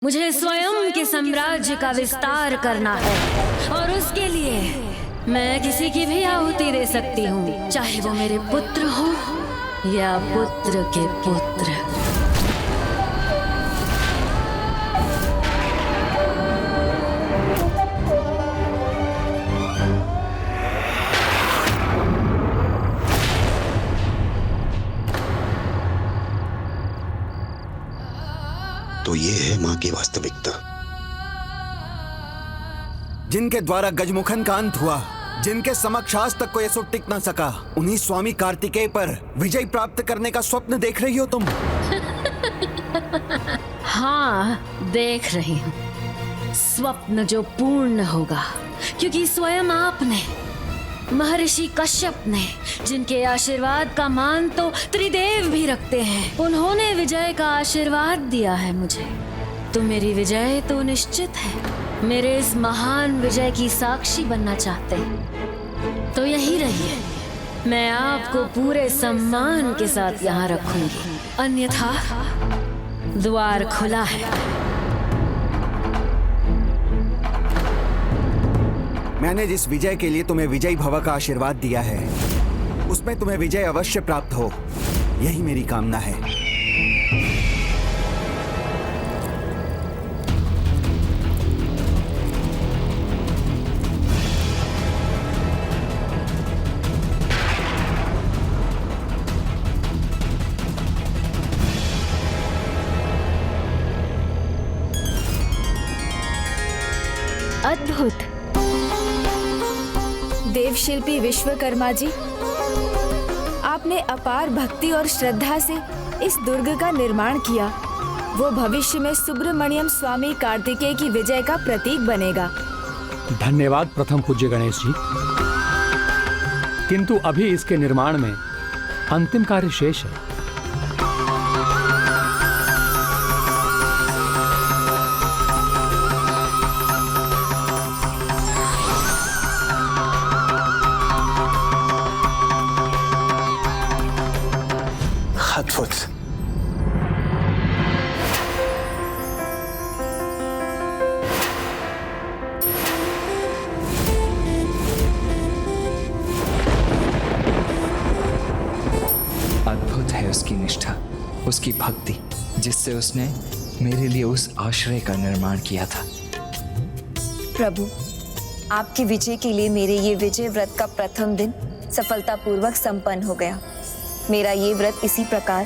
मुझे स्वयं के साम्राज्य का विस्तार करना है और उसके लिए मैं किसी की भी आहुति दे सकती हूँ, चाहे वो मेरे पुत्र हो या पुत्र के पुत्र। तो ये है मां की वास्तविकता। जिनके द्वारा गजमुखन का अंत हुआ, जिनके समक्ष आज तक कोई असुर टिक न सका, उन्हीं स्वामी कार्तिकेय पर विजय प्राप्त करने का स्वप्न देख रही हो तुम? हाँ, देख रही हूँ। स्वप्न जो पूर्ण होगा, क्योंकि स्वयं आपने, महर्षि कश्यप ने, जिनके आशीर्वाद का मान तो त्रिदेव भी रखते हैं, उन्होंने विजय का आशीर्वाद दिया है मुझे। तो मेरी विजय तो निश्चित है। मेरे इस महान विजय की साक्षी बनना चाहते हैं तो यही रहिए। मैं आपको पूरे सम्मान के साथ यहाँ रखूंगी, अन्यथा द्वार खुला है। मैंने जिस विजय के लिए तुम्हें विजयी भव का आशीर्वाद दिया है, उसमें तुम्हें विजय अवश्य प्राप्त हो, यही मेरी कामना है। अद्भुत। देवशिल्पी विश्वकर्मा जी, आपने अपार भक्ति और श्रद्धा से इस दुर्ग का निर्माण किया। वो भविष्य में सुब्रमण्यम स्वामी कार्तिकेय की विजय का प्रतीक बनेगा। धन्यवाद प्रथम पूज्य गणेश जी, किंतु अभी इसके निर्माण में अंतिम कार्य शेष है। अद्भुत। अद्भुत है उसकी निष्ठा, उसकी भक्ति, जिससे उसने मेरे लिए उस आश्रय का निर्माण किया था। प्रभु, आपकी विजय के लिए मेरे ये विजय व्रत का प्रथम दिन सफलतापूर्वक संपन्न हो गया। मेरा ये व्रत इसी प्रकार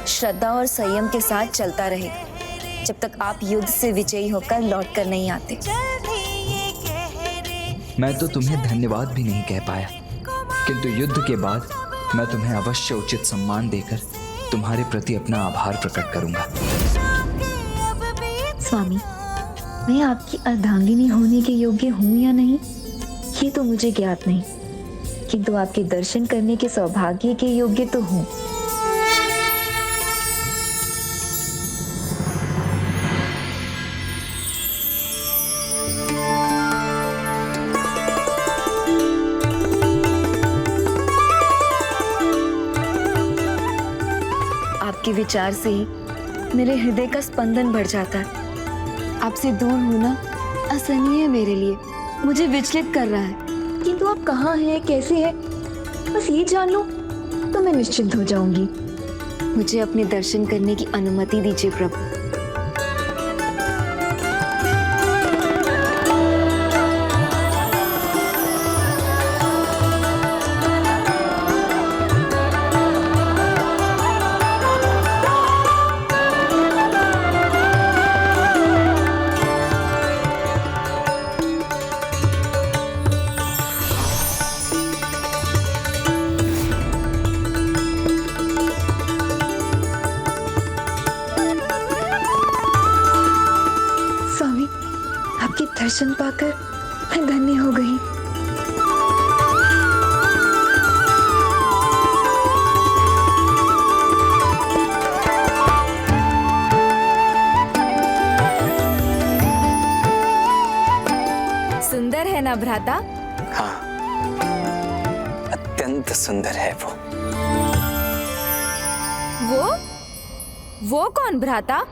श्रद्धा और संयम के साथ चलता रहे जब तक आप युद्ध से विजयी होकर लौट कर नहीं आते। मैं तो तुम्हें धन्यवाद भी नहीं कह पाया, किंतु युद्ध के बाद मैं तुम्हें अवश्य उचित सम्मान देकर तुम्हारे प्रति अपना आभार प्रकट करूंगा। स्वामी, मैं आपकी अर्धांगिनी होने के योग्य हूँ या नहीं, ये तो मुझे ज्ञात नहीं, किंतु आपके दर्शन करने के सौभाग्य के योग्य तो हूँ। आपके विचार से ही मेरे हृदय का स्पंदन बढ़ जाता है। आपसे दूर होना असहनीय है मेरे लिए, मुझे विचलित कर रहा है। किंतु आप कहाँ हैं, कैसे हैं, बस ये जान लो तो मैं निश्चिंत हो जाऊंगी। मुझे अपने दर्शन करने की अनुमति दीजिए प्रभु। दर्शन पाकर मैं धन्य हो गई। सुंदर है ना भ्राता? हाँ, अत्यंत सुंदर है वो कौन भ्राता?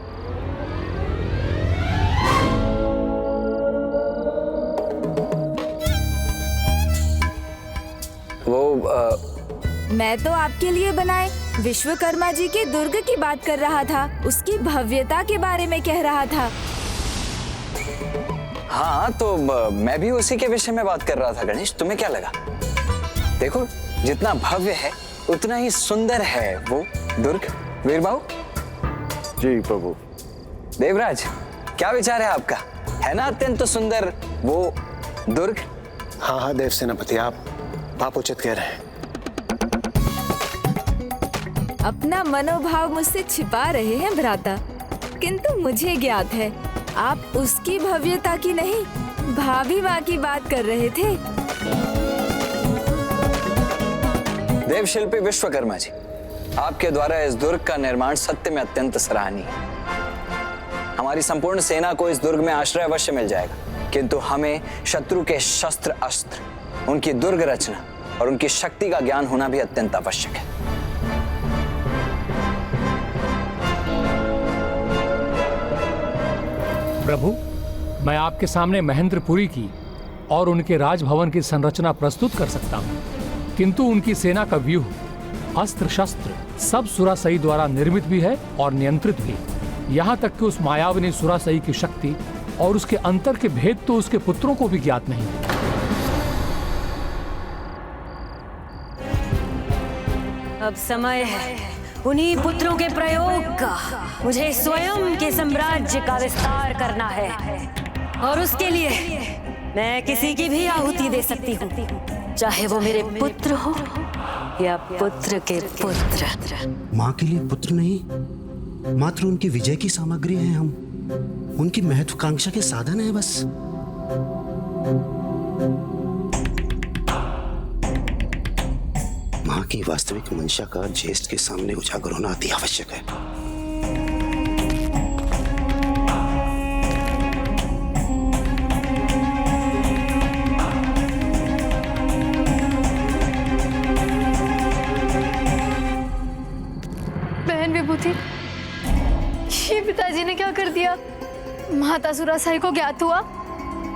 मैं तो आपके लिए बनाए विश्वकर्मा जी के दुर्ग की बात कर रहा था, उसकी भव्यता के बारे में कह रहा था। हाँ तो मैं भी उसी के विषय में बात कर रहा था गणेश, तुम्हें क्या लगा? देखो जितना भव्य है उतना ही सुंदर है वो दुर्ग। वीरबाहु। जी प्रभु। देवराज, क्या विचार है आपका? है ना अत्यंत सुंदर वो दुर्ग? हाँ हाँ देव सेनापति, आप उचित कह रहे हैं। अपना मनोभाव मुझसे छिपा रहे हैं भ्राता, किंतु मुझे ज्ञात है आप उसकी भव्यता की नहीं, भाभी माँ की बात कर रहे थे। देवशिल्पी विश्वकर्मा जी, आपके द्वारा इस दुर्ग का निर्माण सत्य में अत्यंत सराहनीय है। हमारी संपूर्ण सेना को इस दुर्ग में आश्रय अवश्य मिल जाएगा, किंतु हमें शत्रु के शस्त्र अस्त्र, उनकी दुर्ग रचना और उनकी शक्ति का ज्ञान होना भी अत्यंत आवश्यक है। प्रभु, मैं आपके सामने महेंद्रपुरी की और उनके राजभवन की संरचना प्रस्तुत कर सकता हूँ, किंतु उनकी सेना का व्यूह, अस्त्र शस्त्र सब सुरासई द्वारा निर्मित भी है और नियंत्रित भी। यहाँ तक कि उस मायाविनी सुरासई की शक्ति और उसके अंतर के भेद तो उसके पुत्रों को भी ज्ञात नहीं। अब समय है उन्हीं पुत्रों के प्रयोग का। मुझे स्वयं के साम्राज्य का विस्तार करना है और उसके लिए मैं किसी की भी आहुति दे सकती हूँ, चाहे वो मेरे पुत्र हो या पुत्र के पुत्र। माँ के लिए पुत्र नहीं, मात्र उनकी विजय की सामग्री है हम, उनकी महत्वाकांक्षा के साधन है बस। माँ की वास्तविक मंशा का ज्येष्ठ के सामने उजागर होना अति आवश्यक है। बहन विभूति, ये पिताजी ने क्या कर दिया? माता सुरासाई को ज्ञात हुआ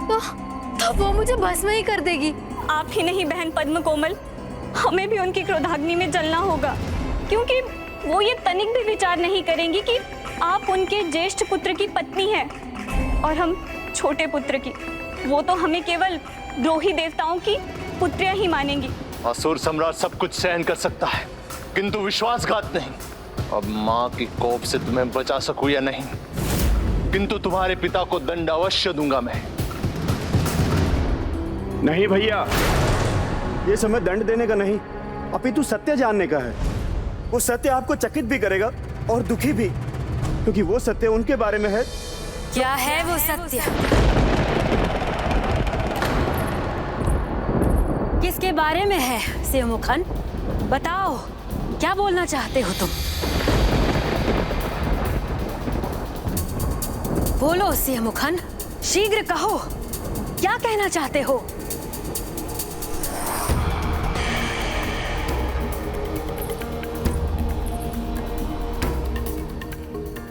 तो वो मुझे भस्म ही कर देगी। आप ही नहीं बहन पद्म कोमल, हमें भी उनकी क्रोधाग्नि में जलना होगा, क्योंकि वो ये तनिक भी विचार नहीं करेंगी कि आप उनके ज्येष्ठ पुत्र की पत्नी हैं और हम छोटे पुत्र की। वो तो हमें केवल द्रोही देवताओं की पुत्रियां ही मानेंगी। असुर सम्राट सब कुछ सहन कर सकता है, किंतु विश्वासघात नहीं। अब माँ की कोप से तुम्हें बचा सकूं या नहीं, किंतु तुम्हारे पिता को दंड अवश्य दूंगा मैं। नहीं भैया, ये समय दंड देने का नहीं, अपितु सत्य जानने का है। वो सत्य आपको चकित भी करेगा और दुखी भी, क्योंकि वो सत्य उनके बारे में है। क्या है वो सत्य? किसके बारे में है सिंहमुखन? बताओ, क्या बोलना चाहते हो तुम? बोलो सिंहमुखन, शीघ्र कहो, क्या कहना चाहते हो?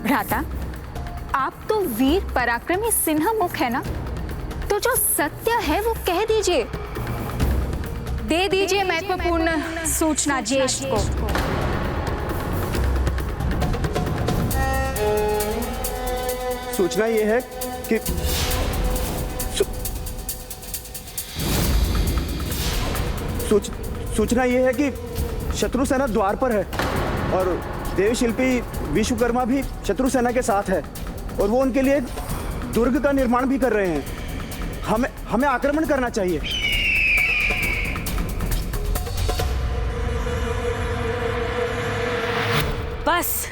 भ्राता, आप तो वीर पराक्रमी सिंहमुख है ना, तो जो सत्य है वो कह दीजिए, दे दीजिए महत्वपूर्ण सूचना ज्येष्ठ को। सूचना ये है कि सूचना ये है कि शत्रु सेना द्वार पर है और देवशिल्पी विश्वकर्मा भी शत्रु सेना के साथ है और वो उनके लिए दुर्ग का निर्माण भी कर रहे हैं। हमें आक्रमण करना चाहिए। बस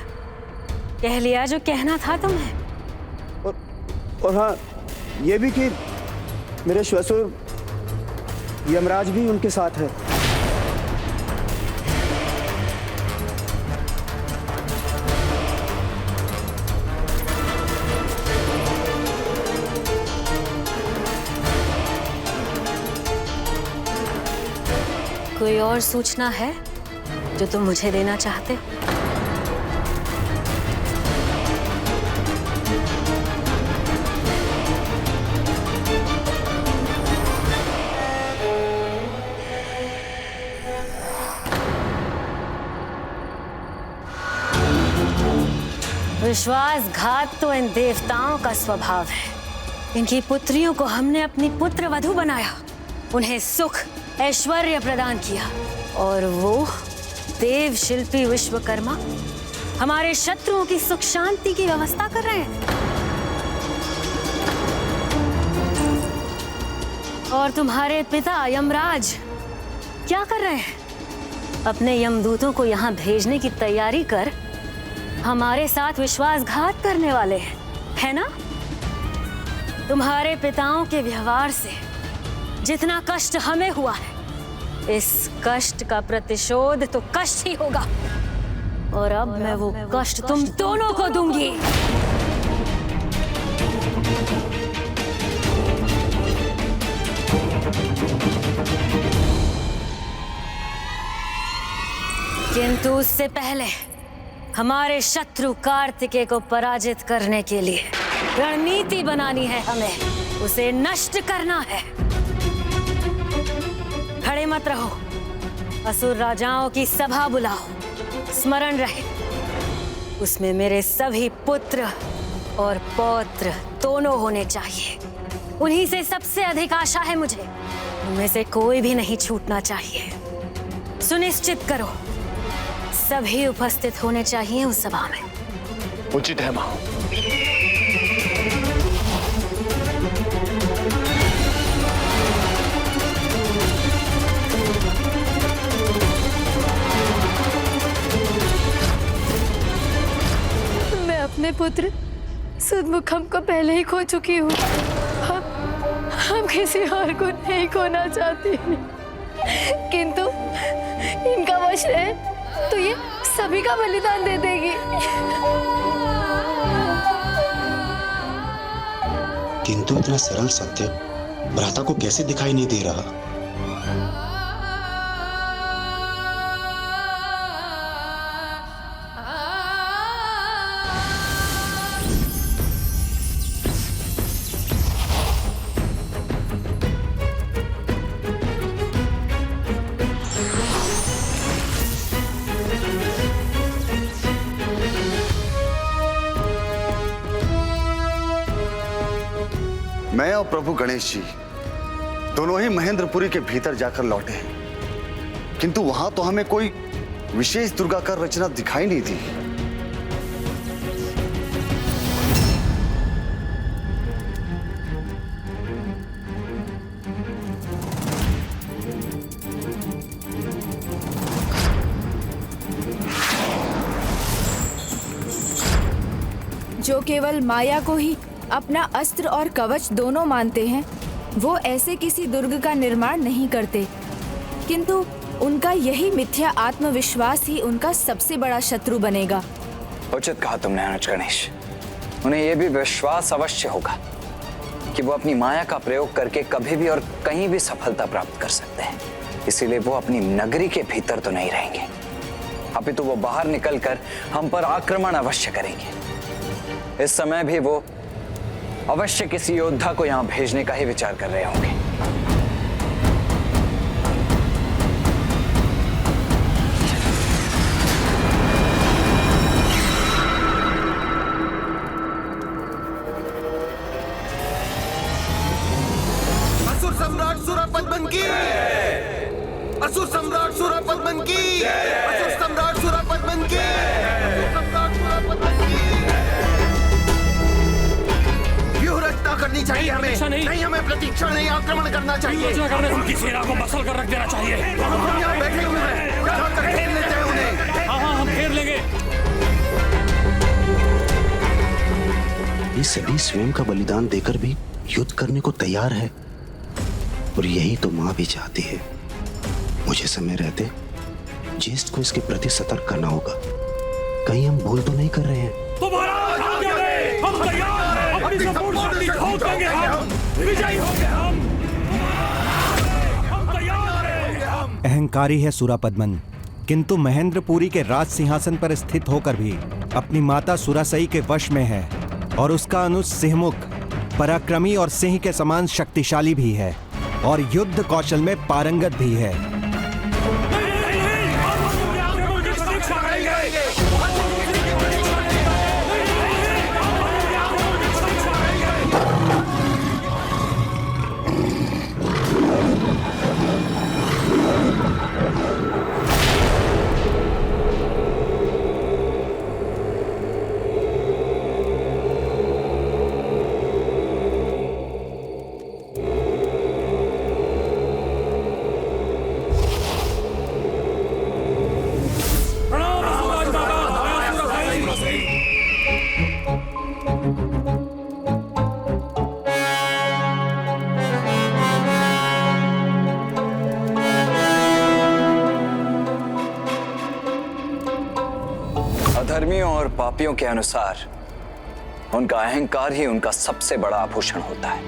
कह लिया जो कहना था तुम्हें। और हाँ, ये भी कि मेरे श्वसुर यमराज भी उनके साथ है। कोई और सूचना है जो तुम मुझे देना चाहते हो? विश्वासघात तो इन देवताओं का स्वभाव है। इनकी पुत्रियों को हमने अपनी पुत्र वधू बनाया, उन्हें सुख ऐश्वर्य प्रदान किया, और वो देव शिल्पी विश्वकर्मा हमारे शत्रुओं की सुख शांति की व्यवस्था कर रहे हैं। और तुम्हारे पिता यमराज क्या कर रहे हैं? अपने यमदूतों को यहाँ भेजने की तैयारी कर हमारे साथ विश्वासघात करने वाले हैं, है ना? तुम्हारे पिताओं के व्यवहार से जितना कष्ट हमें हुआ है, इस कष्ट का प्रतिशोध तो कष्ट ही होगा। और अब मैं वो कष्ट तुम दोनों को दूंगी। किंतु उससे पहले हमारे शत्रु कार्तिकेय को पराजित करने के लिए रणनीति बनानी है हमें, उसे नष्ट करना है। खड़े मत रहो, असुर राजाओं की सभा बुलाओ, स्मरण रहे उसमें मेरे सभी पुत्र और पौत्र दोनों होने चाहिए। उन्हीं से सबसे अधिक आशा है मुझे, उनमें से कोई भी नहीं छूटना चाहिए। सुनिश्चित करो सभी उपस्थित होने चाहिए उस सभा में। उचित है मां। मैं अपने पुत्र सुदमुखम को पहले ही खो चुकी हूँ। हम किसी और को नहीं खोना चाहती, किंतु इनका वश है तो ये सभी का बलिदान दे देगी। किंतु इतना सरल सत्य भ्राता को कैसे दिखाई नहीं दे रहा? मैं और प्रभु गणेश जी दोनों ही महेंद्रपुरी के भीतर जाकर लौटे हैं, किंतु वहां तो हमें कोई विशेष दुर्गाकार रचना दिखाई नहीं दी। जो केवल माया को ही अपना अस्त्र और कवच दोनों मानते हैं, वो ऐसे किसी दुर्ग का निर्माण नहीं करते, किंतु उनका यही मिथ्या आत्मविश्वास ही उनका सबसे बड़ा शत्रु बनेगा। उचित कहा तुमने अनुज गणेश। उन्हें यह भी विश्वास अवश्य होगा कि वो अपनी माया का प्रयोग करके कभी भी और कहीं भी सफलता प्राप्त कर सकते हैं, इसीलिए वो अपनी नगरी के भीतर तो नहीं रहेंगे, अपितु वो बाहर निकलकर हम पर आक्रमण अवश्य करेंगे। इस समय भी वो अवश्य किसी योद्धा को यहां भेजने का ही विचार कर रहे होंगे। असुर सम्राट सुरापद्मन की, असुर सम्राट सुरापद्मन की, असुर सम्राट सुरापद्मन की, असुर सम्राट सुरापद्मन की। रचना करनी चाहिए हमें, नहीं हमें प्रतीक्षा नहीं, आक्रमण करना चाहिए। उनकी सेना को मसल कर रख देना चाहिए। हम यहाँ बैठे हुए हैं, जाकर घेर लेते हैं उन्हें। हाँ, हम घेर लेंगे। ये सभी स्वयं का बलिदान देकर भी युद्ध करने को तैयार है, और यही तो माँ भी चाहती है। मुझे समय रहते ज्येष्ठ को इसके प्रति सतर्क करना होगा। कहीं हम भूल तो नहीं कर रहे हैं? हम तैयार हैं, अपनी संपूर्ण शक्ति झोंक देंगे, हम विजयी होंगे, हम तैयार हैं। अहंकारी है सुरापद्मन, किंतु महेंद्रपुरी के राज सिंहासन पर स्थित होकर भी अपनी माता सुरासई के वश में है, और उसका अनुज सिंहमुख पराक्रमी और सिंह के समान शक्तिशाली भी है, और युद्ध कौशल में पारंगत भी है। पापियों के अनुसार उनका अहंकार ही उनका सबसे बड़ा आभूषण होता है,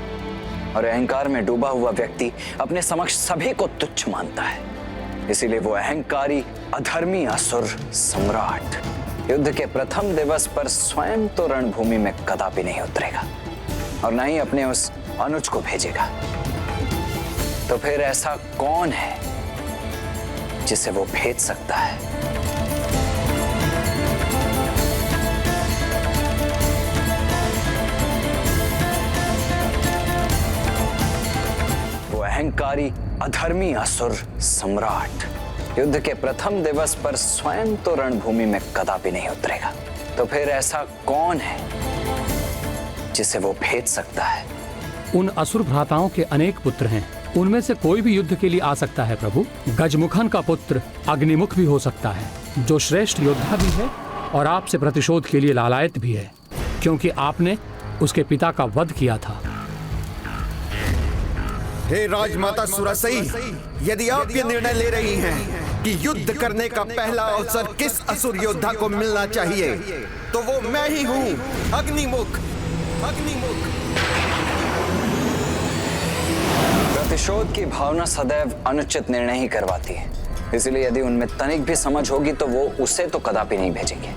और अहंकार में डूबा हुआ व्यक्ति अपने समक्ष सभी को तुच्छ मानता है। इसीलिए वो अहंकारी अधर्मी असुर सम्राट युद्ध के प्रथम दिवस पर स्वयं तो रणभूमि में कदापि नहीं उतरेगा और न ही अपने उस अनुज को भेजेगा। तो फिर ऐसा कौन है जिसे वो भेज सकता है? अहंकारी अधर्मी असुर सम्राट युद्ध के प्रथम दिवस पर स्वयं तो रणभूमि में कदापि नहीं उतरेगा। तो फिर ऐसा कौन है जिसे वो भेज सकता है? उन असुर भ्राताओं के अनेक पुत्र हैं, उनमें से कोई भी युद्ध के लिए आ सकता है प्रभु। गजमुखन का पुत्र अग्निमुख भी हो सकता है, जो श्रेष्ठ योद्धा भी है और आपसे प्रतिशोध के लिए लालायत भी है, क्योंकि आपने उसके पिता का वध किया था। हे राजमाता सुरासई, यदि आप ये निर्णय ले रही हैं कि युद्ध करने का पहला अवसर किस असुर योद्धा को मिलना चाहिए, तो वो मैं ही हूँ, अग्निमुख। अग्निमुख। प्रतिशोध की भावना सदैव अनुचित निर्णय ही करवाती है, इसलिए यदि उनमें तनिक भी समझ होगी तो वो उसे तो कदापि नहीं भेजेंगे।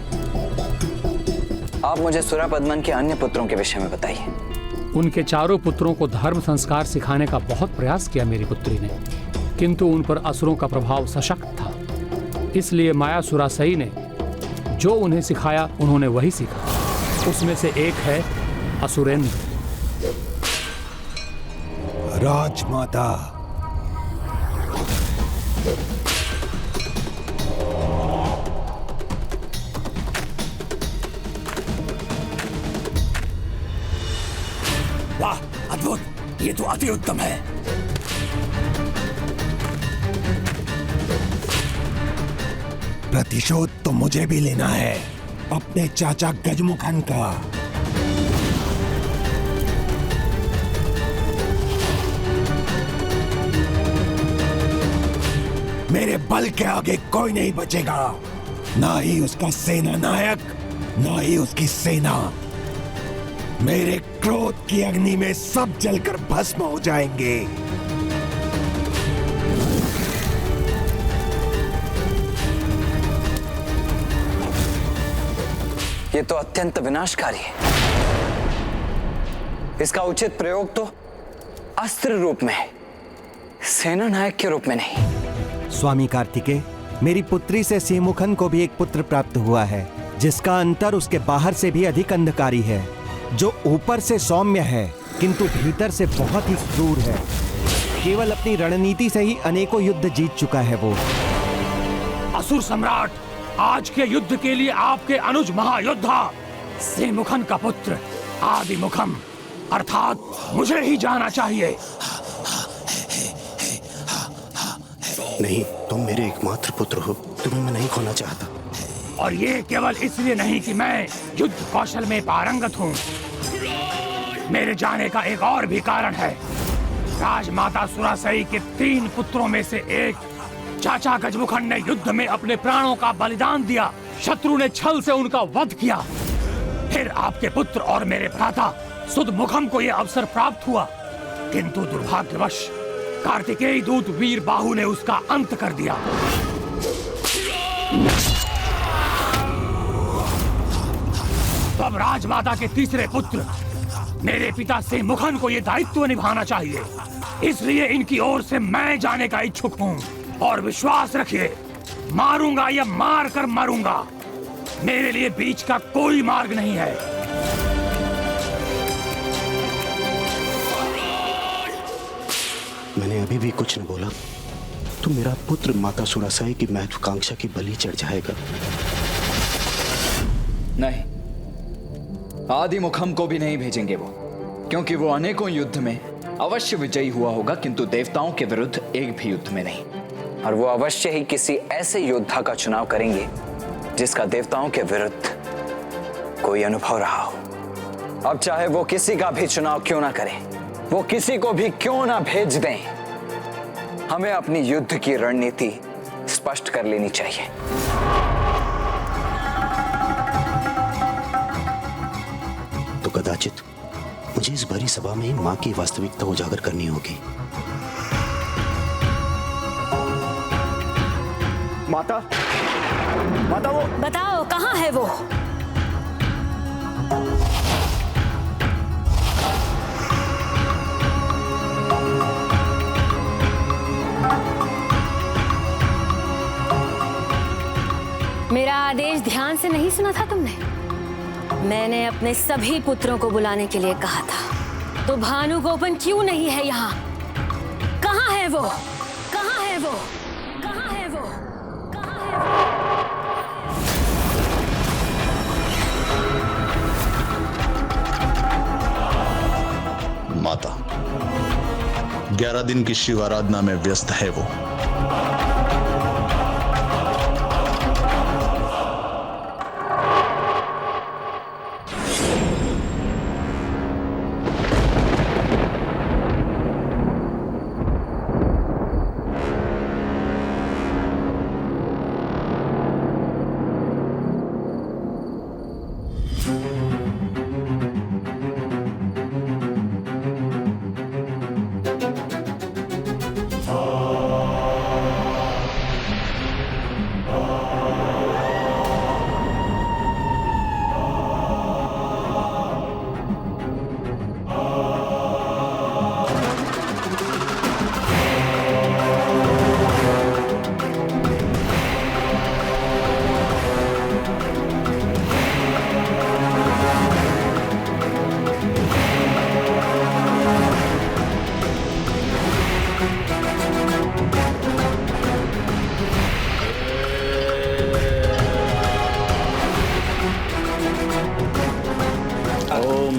आप मुझे सुरापद्मन के अन्य पुत्रों के विषय में बताइए। उनके चारों पुत्रों को धर्म संस्कार सिखाने का बहुत प्रयास किया मेरी पुत्री ने, किंतु उन पर असुरों का प्रभाव सशक्त था। इसलिए माया सुरासई ने जो उन्हें सिखाया उन्होंने वही सीखा। उसमें से एक है असुरेंद्र। राजमाता, वाह, अद्भुत! ये तो अति उत्तम है। प्रतिशोध तो मुझे भी लेना है, अपने चाचा गजमुखन का। मेरे बल के आगे कोई नहीं बचेगा, ना ही उसका सेना नायक, ना ही उसकी सेना। मेरे क्रोध की अग्नि में सब जलकर भस्म हो जाएंगे। ये तो अत्यंत विनाशकारी है। इसका उचित प्रयोग तो अस्त्र रूप में, सेना नायक के रूप में नहीं। स्वामी कार्तिकेय, मेरी पुत्री से सिंहमुखन को भी एक पुत्र प्राप्त हुआ है, जिसका अंतर उसके बाहर से भी अधिक अंधकारी है, जो ऊपर से सौम्य है किंतु भीतर से बहुत ही क्रूर है। केवल अपनी रणनीति से ही अनेकों युद्ध जीत चुका है वो। असुर सम्राट, आज के युद्ध के लिए आपके अनुज महायोद्धा सिंहमुखन का पुत्र आदिमुखम अर्थात मुझे ही जाना चाहिए। नहीं, तुम मेरे एकमात्र पुत्र हो, तुम्हें मैं नहीं खोना चाहता। और ये केवल इसलिए नहीं कि मैं युद्ध कौशल में पारंगत हूँ। मेरे जाने का एक और भी कारण है। राजमाता सुरासई के 3 पुत्रों में से एक चाचा गजमुखन ने युद्ध में अपने प्राणों का बलिदान दिया। शत्रु ने छल से उनका वध किया। फिर आपके पुत्र और मेरे भ्राता सुदमुखम को यह अवसर प्राप्त हुआ, किंतु दुर्भाग्यवश कार्तिकेय दूत वीर बाहु ने उसका अंत कर दिया। तो अब राजमाता के तीसरे पुत्र मेरे पिता सिंहमुखन को यह दायित्व निभाना चाहिए। इसलिए इनकी ओर से मैं जाने का इच्छुक हूँ। और विश्वास रखिए, मारूंगा या मार कर मरूंगा, मेरे लिए बीच का कोई मार्ग नहीं है। मैंने अभी भी कुछ न बोला तो मेरा पुत्र माता सुरासई की महत्वाकांक्षा की बलि चढ़ जाएगा। नहीं, आदिमुखम को भी नहीं भेजेंगे वो, क्योंकि वो अनेकों युद्ध में अवश्य विजयी हुआ होगा, किंतु देवताओं के विरुद्ध एक भी युद्ध में नहीं। और वो अवश्य ही किसी ऐसे योद्धा का चुनाव करेंगे जिसका देवताओं के विरुद्ध कोई अनुभव रहा हो। अब चाहे वो किसी का भी चुनाव क्यों ना करें, वो किसी को भी क्यों ना भेज दें, हमें अपनी युद्ध की रणनीति स्पष्ट कर लेनी चाहिए। कदाचित मुझे इस भरी सभा में ही माँ की वास्तविकता उजागर करनी होगी। माता, माता वो बताओ कहाँ है वो? मेरा आदेश ध्यान से नहीं सुना था तुमने? मैंने अपने सभी पुत्रों को बुलाने के लिए कहा था, तो भानुगोपन क्यों नहीं है यहाँ? कहाँ है वो? कहाँ है वो? कहाँ है वो? कहाँ है वो? माता, 11 दिन की शिव आराधना में व्यस्त है वो।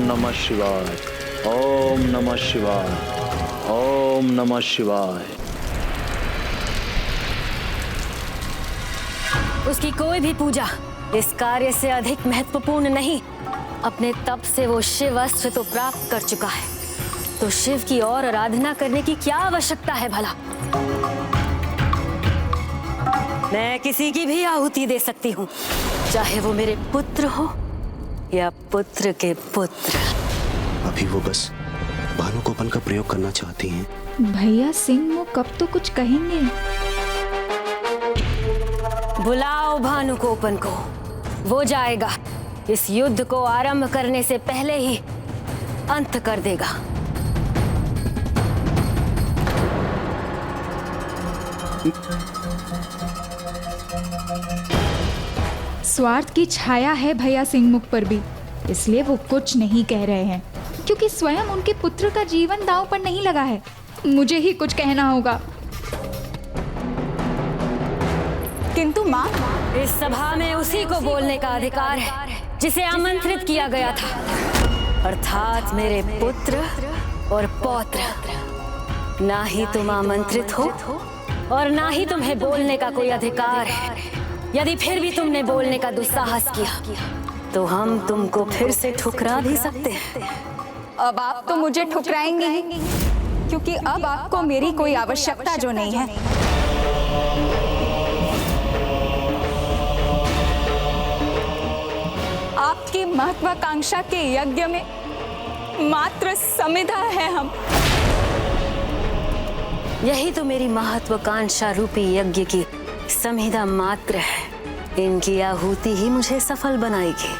नमः शिवाय, ओम नमः शिवाय, ओम नमः शिवाय। उसकी कोई भी पूजा इस कार्य से अधिक महत्वपूर्ण नहीं। अपने तप से वो शिव अस्त्र तो प्राप्त कर चुका है, तो शिव की और आराधना करने की क्या आवश्यकता है भला? मैं किसी की भी आहुति दे सकती हूँ, चाहे वो मेरे पुत्र हो या पुत्र के पुत्र। अभी वो बस भानुगोपन का प्रयोग करना चाहती हैं। भैया सिंह वो कब तो कुछ कहेंगे। बुलाओ भानुगोपन को, वो जाएगा। इस युद्ध को आरंभ करने से पहले ही अंत कर देगा। स्वार्थ की छाया है भैया सिंह मुख पर भी, इसलिए वो कुछ नहीं कह रहे हैं, क्योंकि स्वयं उनके पुत्र का जीवन दांव पर नहीं लगा है। मुझे ही कुछ कहना होगा। किंतु माँ, इस सभा में उसी को बोलने का अधिकार है जिसे आमंत्रित किया गया था, अर्थात मेरे पुत्र और पौत्र। ना ही तुम आमंत्रित हो और ना ही तुम्हें बोलने का कोई अधिकार है। यदि फिर भी तुमने बोलने का दुस्साहस किया तो हम तुमको फिर से ठुकरा भी सकते हैं। अब आप तो मुझे ठुकराएंगे ही, क्योंकि अब आपको मेरी कोई आवश्यकता जो नहीं है। आपकी महत्वाकांक्षा के यज्ञ में मात्र समिधा है हम। यही तो मेरी महत्वाकांक्षा रूपी यज्ञ की समिधा मात्र है। इनकी आहुति ही मुझे सफल बनाएगी।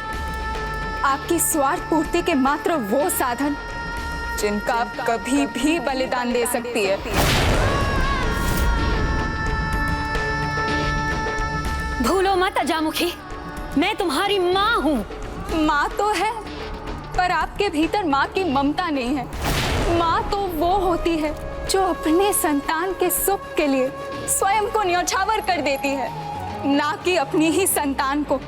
आपकी स्वार्थ पूर्ति के मात्र वो साधन जिनका आप कभी भी बलिदान दे सकती है। भूलो मत अजामुखी, मैं तुम्हारी माँ हूँ। माँ तो है, पर आपके भीतर माँ की ममता नहीं है। माँ तो वो होती है जो अपने संतान के सुख के लिए स्वयं को न्यौछावर कर देती है, ना कि अपनी ही संतान को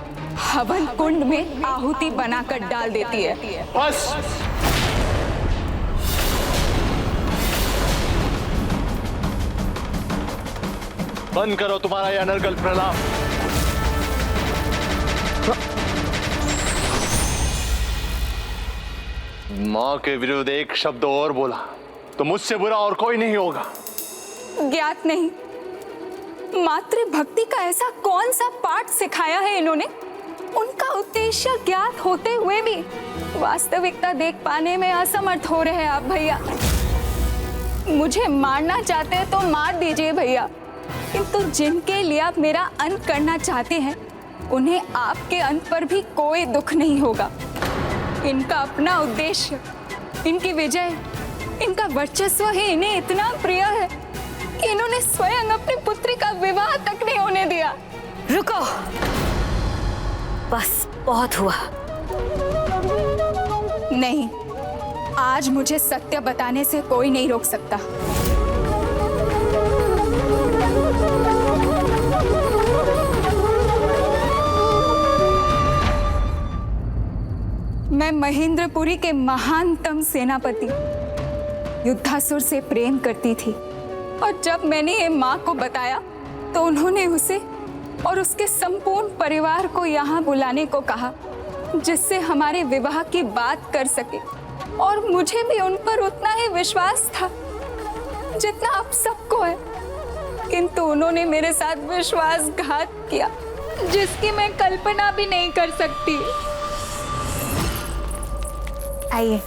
हवन कुंड में आहुति बनाकर डाल देती है। बस। बंद करो तुम्हारा यह अनर्गल प्रलाप। माँ के विरुद्ध एक शब्द और बोला तो मुझसे बुरा और कोई नहीं होगा। ज्ञात नहीं, मातृ भक्ति का ऐसा कौन सा पाठ सिखाया है इन्होंने उनका उद्देश्य ज्ञात होते हुए भी वास्तविकता देख पाने में असमर्थ हो रहे हैं आप भैया। मुझे मारना चाहते हैं तो मार दीजिए भैया, किंतु जिनके लिए आप मेरा अंत करना चाहते हैं उन्हें आपके अंत पर भी कोई दुख नहीं होगा। इनका अपना उद्देश्य, इनकी विजय, इनका वर्चस्व ही इन्हें इतना प्रिय है कि इन्होंने स्वयं अपनी पुत्री का विवाह तक नहीं होने दिया। रुको, बस बहुत हुआ। नहीं, आज मुझे सत्य बताने से कोई नहीं रोक सकता। मैं महेंद्रपुरी के महानतम सेनापति युद्धासुर से प्रेम करती थी, और जब मैंने ये माँ को बताया तो उन्होंने उसे और उसके संपूर्ण परिवार को यहाँ बुलाने को कहा, जिससे हमारे विवाह की बात कर सके। और मुझे भी उन पर उतना ही विश्वास था जितना आप सबको है, किंतु उन्होंने मेरे साथ विश्वासघात किया, जिसकी मैं कल्पना भी नहीं कर सकती। आइए।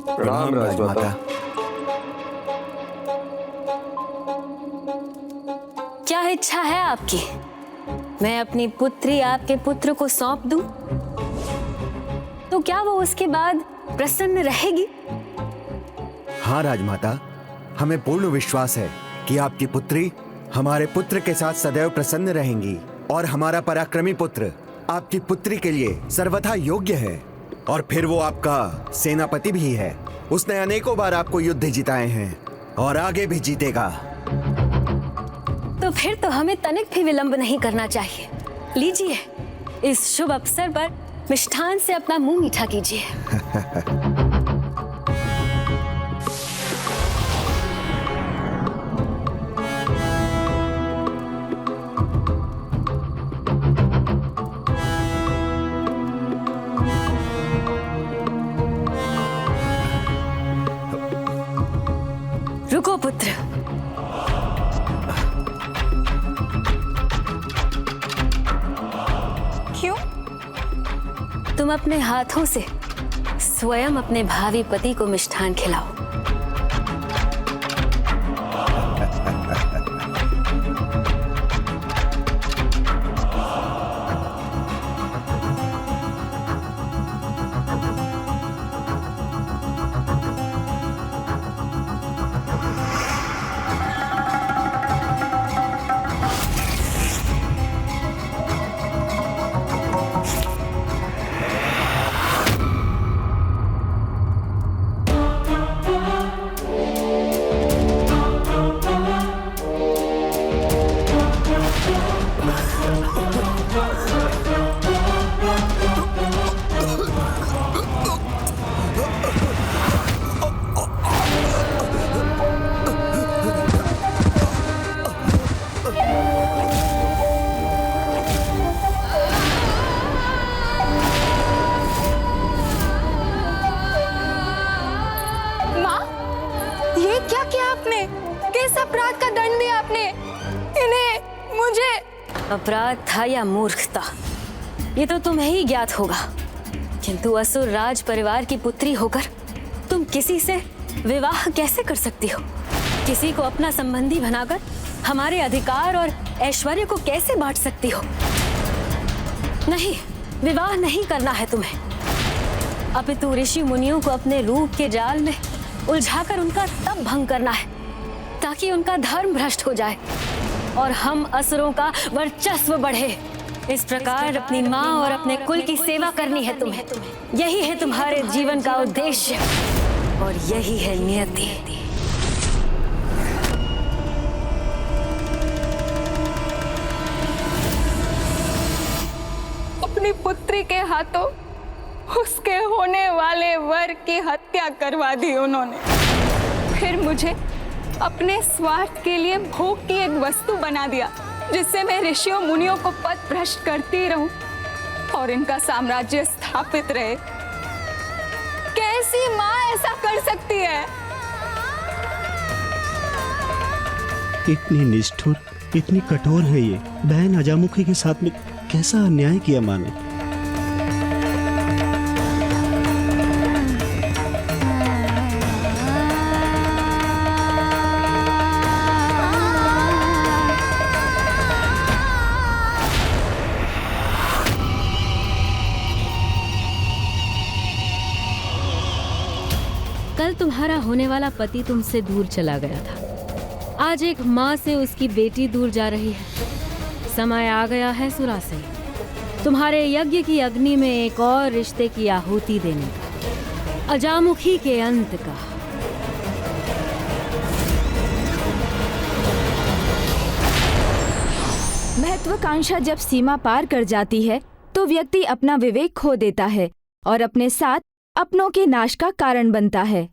प्रणाम राजमाता। क्या इच्छा है आपकी? मैं अपनी पुत्री आपके पुत्र को सौंप दूं? तो क्या वो उसके बाद प्रसन्न रहेगी? हाँ राजमाता, हमें पूर्ण विश्वास है कि आपकी पुत्री हमारे पुत्र के साथ सदैव प्रसन्न रहेंगी, और हमारा पराक्रमी पुत्र आपकी पुत्री के लिए सर्वथा योग्य है, और फिर वो आपका सेनापति भी है। उसने अनेकों बार आपको युद्ध जिताए हैं और आगे भी जीतेगा। तो फिर तो हमें तनिक भी विलंब नहीं करना चाहिए। लीजिए, इस शुभ अवसर पर मिष्ठान से अपना मुंह मीठा कीजिए। रुको पुत्र, क्यों? तुम अपने हाथों से स्वयं अपने भावी पति को मिष्ठान खिलाओ। अपराध था या मूर्खता, ये तो तुम्हें ही ज्ञात होगा, किंतु असुर राज परिवार की पुत्री होकर तुम किसी से विवाह कैसे कर सकती हो? किसी को अपना संबंधी बनाकर हमारे अधिकार और ऐश्वर्य को कैसे बांट सकती हो? नहीं, विवाह नहीं करना है तुम्हें, अपितु ऋषि मुनियों को अपने रूप के जाल में उलझाकर उनका तप भंग करना है, ताकि उनका धर्म भ्रष्ट हो जाए और हम असुरों का वर्चस्व बढ़े। इस प्रकार अपनी माँ और अपने कुल की सेवा करनी है तुम्हें। यही है तुम्हारे जीवन का उद्देश्य और यही है नियति। अपनी पुत्री के हाथों उसके होने वाले वर की हत्या करवा दी उन्होंने। फिर मुझे अपने स्वार्थ के लिए भोग की एक वस्तु बना दिया, जिससे मैं ऋषियों मुनियों को पथ भ्रष्ट करती रहूं और इनका साम्राज्य स्थापित रहे। कैसे सी माँ ऐसा कर सकती है? इतनी निष्ठुर, इतनी कठोर है ये। बहन अजामुखी के साथ में कैसा अन्याय किया माँ ने। कल तुम्हारा होने वाला पति तुमसे दूर चला गया था। आज एक माँ से उसकी बेटी दूर जा रही है। समय आ गया है सुरासई, तुम्हारे यज्ञ की अग्नि में एक और रिश्ते की आहुति देने का, अजामुखी के अंत का। महत्वाकांक्षा जब सीमा पार कर जाती है तो व्यक्ति अपना विवेक खो देता है और अपने साथ अपनों के नाश का कारण बनता है।